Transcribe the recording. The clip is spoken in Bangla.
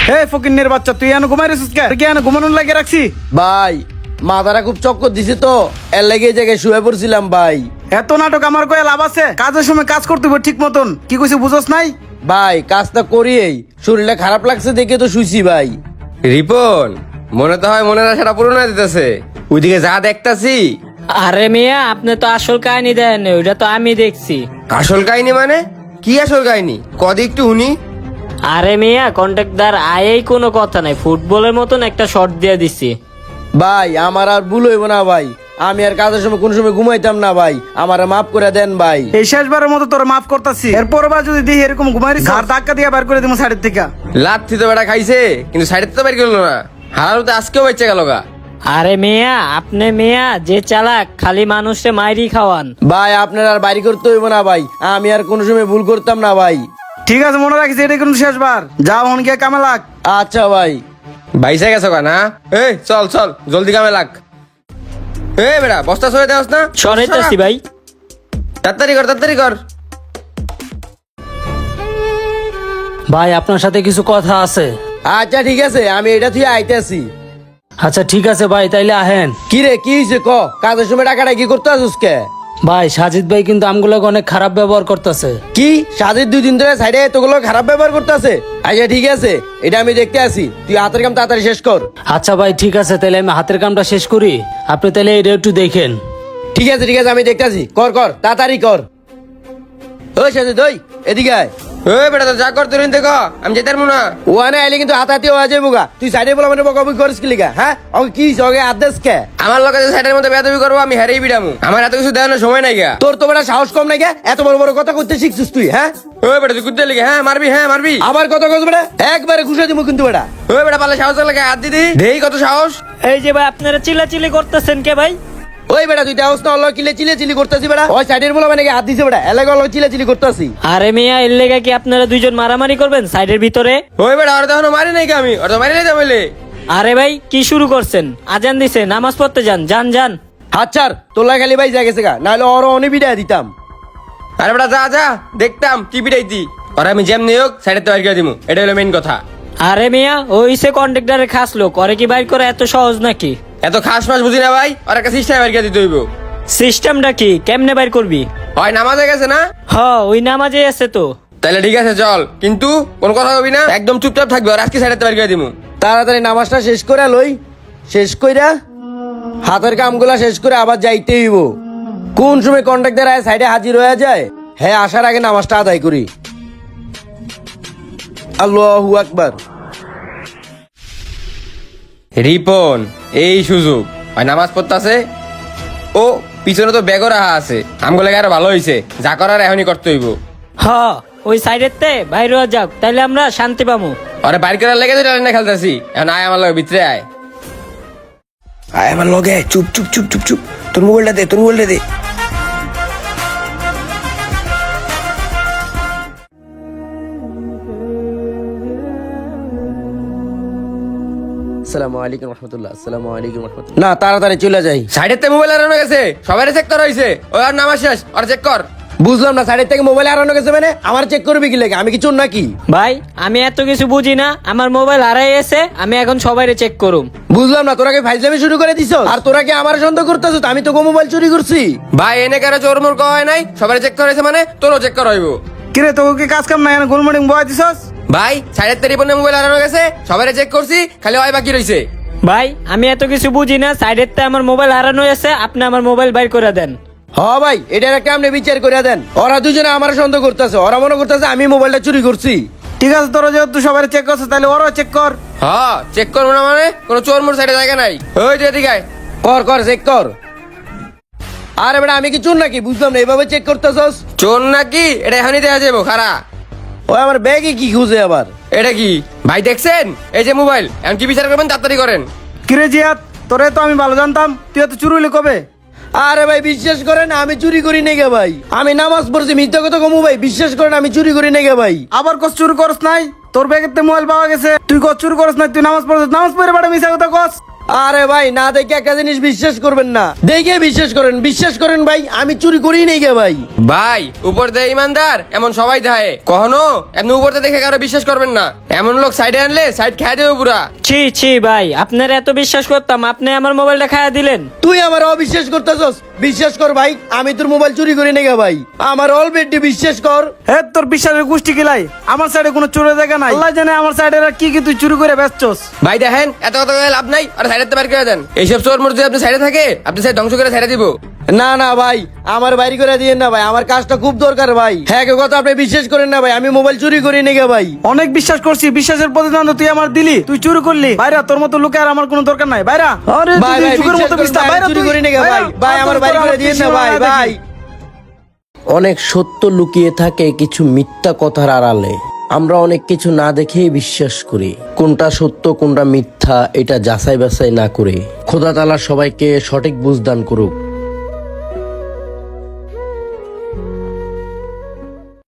হে ফকিন্নের বাচ্চা, তুই এনে ঘুমাই রেছিস কে? তুই কি এনে ঘুমানোর লাগে রাখছি? ভাই মাথাটা খুব চক্কর দিছে তো, এর লেগে এই জায়গায় শুয়ে পড়ছিলাম ভাই। এত নাটক আমার কয়ে লাভ আছে? কাজের সময় কাজ করতে হবে ঠিক মতন। কি কইছি বুঝোস নাই? ভাই কাজটা করিয়েই শরীরটা খারাপ লাগছে দেখে তো শুইছি ভাই। রিপন, মনে তো হয় মনের আশাটা পূরণ হয়ে দিতেছে। ওইদিকে যা দেখতাছি। আরে মিয়া, আপনি তো আসল কাহিনী দেন, ওইটা তো আমি দেখছি। আসল কাহিনী মানে কি? আসল কাহিনী কদি একটু শুনি। আরে মিয়া, কন্ট্রাক্টদার আয়েই কোনো কথা নাই, ফুটবলের মতন একটা শট দিয়ে দিছি। ভাই আমার আর ভুল হইব না ভাই, আমি আর কাজের সময় কোন সময় ঘুমাইতাম না ভাই, আমার মাফ করে দেন ভাই। এই শেষবারের মতো তোর মাফ করতাছি। এরপর বার যদি দেখি এরকম ঘুমাই রেছিস, আর ধাক্কা দিয়ে বার করে দিমু সাইডের থেকে। লাথি তো বেটা খাইছে, কিন্তু সাইডে তো বের করলো না। হারাতে আজকেও বেঁচে গেল গা। আরে মিয়া, আপনি মিয়া যে চালাক, খালি মানুষে মাইরি খাওয়ান। ভাই আপনার আর বাড়ি করতে হইব না ভাই, আমি আর কোন সময় ভুল করতাম না ভাই। ঠিক আছে, মনে রাখিস এটা কিন্তু শেষবার। যাও হন গিয়ে কামে লাগ। আচ্ছা ভাই। বাইসে গেছো গা না? এই চল চল জলদি কামে লাগ। এই বেটা বস্তা সরে দেওস না? সরাইতেছি ভাই। তাড়াতাড়ি কর তাড়াতাড়ি কর। ভাই আপনার সাথে কিছু কথা আছে। আচ্ছা ঠিক আছে, আমি এটা তুই আইতেছি। আচ্ছা ঠিক আছে ভাই, তাইলে আহেন। কি রে কি হয়েছে ক? কাজের সময় টাকাটা কি করতে আসুস কে? ভাই সাজিদ ভাই কিন্তু আমগুলোকে অনেক খারাপ ব্যবহার করতেছে। কি সাজিদ 2 দিন ধরে সাইডে এতগুলো খারাপ ব্যবহার করতেছে? আচ্ছা ঠিক আছে, এটা আমি দেখতে আসি, তুই হাতের কাম তাড়াতাড়ি শেষ কর। আচ্ছা ভাই ঠিক আছে, তাহলে আমি হাতের কামটা শেষ করি, আপনি তাহলে এটা একটু দেখেন। ঠিক আছে আমি দেখতে আসি, কর কর তাড়াতাড়ি কর। ওই সাজিদ ওই এদিকে আয়। এই বেটা তো যা কর তুই দেখো, আমি যেতে পারবো না। ওখানে আইলে কিন্তু হাতাহাতি হয়ে যাবো গা। তুই সাইডে বলা মানে বকাবকি করিস কি লিগা? হ্যাঁ ওকে কি ওকে আদেশ কে? আমার লোক সাইডের মধ্যে বেয়াদবি করবো, আমি হারিয়ে বিড়ামু। আমার এত কিছু দেওয়ানোর সময় নাই গা। তোর তো বেটা সাহস কম নাই গে, এত বড় বড় কথা করতে শিখছিস তুই? হ্যাঁ ওই বেটা তুই কুত্তে লিগে হ্যাঁ মারবি, হ্যাঁ মারবি। আবার কথা কস বেটা, একবারে ঘুষে দিব কিন্তু বেটা। ওই বেটা পালে সাহস লাগে হাত দিদি দেই, কত সাহস। এই যে ভাই, আপনারা চিল্লাচিল্লি করতেছেন কে ভাই? ওই বেটা তুই দেওস না, অল্লাহ চিলে করতেছি বেটা। ওই সাইডের বলা মানে হাত দিছে বেটা, এলাকা অল্লাহ চিলে করতেছি। আরে মিয়া, এর লেগা কি আপনারা দুইজন মারামারি করবেন সাইডের ভিতরে? ওই বেটা ওর তো এখনো মারি নাই আমি, ওর তো মারি নাই তাহলে। আরে ভাই কি শুরু করছেন? আজান দিছে, নামাজ পড়তে যান, যান যান। হাত ছাড়, তোলা খালি ভাই যা গেছে গা, নাহলে ওর অনেক বিদায় দিতাম। আরে বেটা যা যা, দেখতাম কি পিটাইতি। আর আমি যেমনি হোক সাইডে তো বাইর করে দিমু, এটা হলো মেইন কথা। আরে মিয়া, ওই সে কন্ট্রাক্টরের খাস লোক, করে কি বাইর করা এত সহজ নাকি? এত খাস মাস বুঝি না ভাই, আর একটা সিস্টেম বাইর করে দিতে হইব। সিস্টেমটা কি? কেমনে বাইর করবি? হয় নামাজে গেছে না? হ, ওই নামাজে আছে তো। তাহলে ঠিক আছে চল, কিন্তু কোন কথা হবি না, একদম চুপচাপ থাকবে। আর আজকে সাইডে তো বাইর করে দিমু। তাড়াতাড়ি নামাজটা শেষ করে লই, শেষ কইরা হাতের কামগুলা শেষ করে আবার যাইতে হইব। কোন সময় কন্ট্রাক্টর আয় সাইডে হাজির হয়ে যায়, হ্যাঁ আসার আগে নামাজটা আদায় করি। আল্লাহু আকবার। রিপন এই সুযোগ, হয় নামাজ পড়তাছে, ও পিছনে তো ব্যাগও রাখা আছে। আমগুলো আরো ভালো হইছে, যা করার এখনই করতে হইব। হ, ওই সাইডের তে বাইর হয়ে যাক, তাইলে আমরা শান্তি পামু। আরে বাইর করার লেগে তো না খেলতেছি, এখন আয় আমার লগে ভিতরে আয়। আয় আমার লগে, চুপ চুপ চুপ চুপ চুপ, তোর মোবাইলটা দে, তোর মোবাইলটা দে। আসসালামু আলাইকুম রাহমাতুল্লাহ, আসসালামু আলাইকুম রাহমাতুল্লাহ। না তাড়াতাড়ি চলে যাই। সাইডের তে মোবাইল হারানো গেছে, সবাই চেক করা হইছে। ওই আর নামাজ শেষ, আর চেক কর। বুঝলাম না, সাইডের থেকে মোবাইল হারানো গেছে মানে আমার চেক করবি কি লাগে? আমি কি চোর নাকি? ভাই আমি এত কিছু বুঝি না, আমার মোবাইল হারাই গেছে, আমি এখন সবাইরে চেক করুম। বুঝলাম না, তোরা কি ফাইজলামি শুরু করে দিছ? আর তোরা কি আমার সন্দেহ করতেছ আমি তো মোবাইল চুরি করছি? ভাই এনে কারো চোর মোর কয় নাই, সবাই চেক করা হইছে মানে তোরও চেক করা হইব। কিরে তোকে কি কাজ কাম নাই? এনে গোলমডিং বয় দিছস? ভাই সাইডের তে রিপনের মোবাইল হারানো গেছে, সবাই চেক করছি, খালি ওই বাকি রইছে। ভাই আমি এত কিছু বুঝি না, সাইডের তে আমার মোবাইল হারানো আছে, আপনি আমার মোবাইল বাইর করে দেন। হ ভাই এটার একটা আপনি বিচার করে দেন। ওরা দুজনে আমার সন্দেহ করতেছে, ওরা মনে করতেছে আমি মোবাইলটা চুরি করছি। ঠিক আছে, তোরা যেহেতু সবাই চেক করছিস, তাহলে ওরাও চেক কর। হ্যাঁ চেক করবো না মানে, কোনো চোর মোর সাইডে জায়গা নাই। ওই তুই এদিকে আয়। কর চেক কর। আরে বেটা আমি কি চোর নাকি? বুঝলাম না, এইভাবে চেক করতেছস। চোর নাকি এটা এখনই দেখা যাবো, খারা। ওই আমার ব্যাগে কি খুঁজে আবার? এটা কি ভাই দেখছেন? এই যে মোবাইল, এখন কি বিচার করবেন তাড়াতাড়ি করেন। কিরে জিয়াদ, তোরে তো আমি ভালো জানতাম, তুই এত চুরি হইলি কবে? আরে ভাই বিশ্বাস করেন আমি চুরি করি নাই গে ভাই, আমি নামাজ পড়ছি, মিথ্যা কথা কমু ভাই, বিশ্বাস করেন আমি চুরি করি নাই গে ভাই। আবার কস চুরি করস নাই? তোর ব্যাগের তে মোবাইল পাওয়া গেছে, তুই কস চুরি করস নাই? তুই নামাজ পড়ছিস, নামাজ পড়ে বাড়ি মিশা কথা কস। আরে ভাই না দেখে একটা জিনিস বিশ্বাস করবেন না, দেখে বিশ্বাস করেন ভাই, আমি চুরি করি নাই গে ভাই। ভাই উপর দিয়ে ইমানদার এমন সবাই থাকে, কখনো এমনি উপর দিয়ে দেখে কারো বিশ্বাস করবেন না। এমন লোক সাইডে আনলে সাইড খেয়ে দেবে পুরা। ছি ছি ভাই, আপনার এত বিশ্বাস করতাম, আপনি আমার মোবাইলটা খাইয়া দিলেন। তুই আমার অবিশ্বাস করতেছস? বিশ্বাস কর ভাই, আমি তোর মোবাইল চুরি করি নাই গে ভাই, আমার অলরেডি বিশ্বাস কর। হে তোর বিশ্বাসের গোষ্ঠী কিলাই, আমার সাইডে কোনো চোরের জায়গা নাই। আল্লাহ জানে আমার সাইডে কি কি তুই চুরি করে বেচছস। ভাই দেখেন এত কথা বলে লাভ নাই, আর সাইডে বার করে দেন। এইসব চোর মোর যদি আপনি সাইডে থাকে, আপনি সাইড ধ্বংস করে সাইডে দিব। না না ভাই, আমার বাইরে করে দিয়েন না ভাই, আমার কাজটা খুব দরকার ভাই। হ্যাঁ কে কথা আপনি বিশ্বাস করেন না ভাই, আমি মোবাইল চুরি করি নাই গে ভাই। অনেক বিশ্বাস করছি, বিশ্বাসের প্রতিদান তো তুই আমার দিলি, তুই চুরি করলি। বাইরা তোর মতো লোকে আর আমার কোনো দরকার নাই। বাইরা আরে ভাই তুই ভাই যুগের বিশ্বাস মতো করেন বিস্তার। ভাই, বাইরা আমি চুরি তুই করি নাই গে ভাই, ভাই আমার বাইরে করে দিয়েন না ভাই। ভাই অনেক সত্য লুকিয়ে থাকে কিছু মিথ্যা কথার আড়ালে, আমরা অনেক কিছু না দেখেই বিশ্বাস করি। কোনটা সত্য কোনটা মিথ্যা এটা যাচাই বাছাই না করে খোদা তাআলা সবাইকে সঠিক বুঝ দান করুক।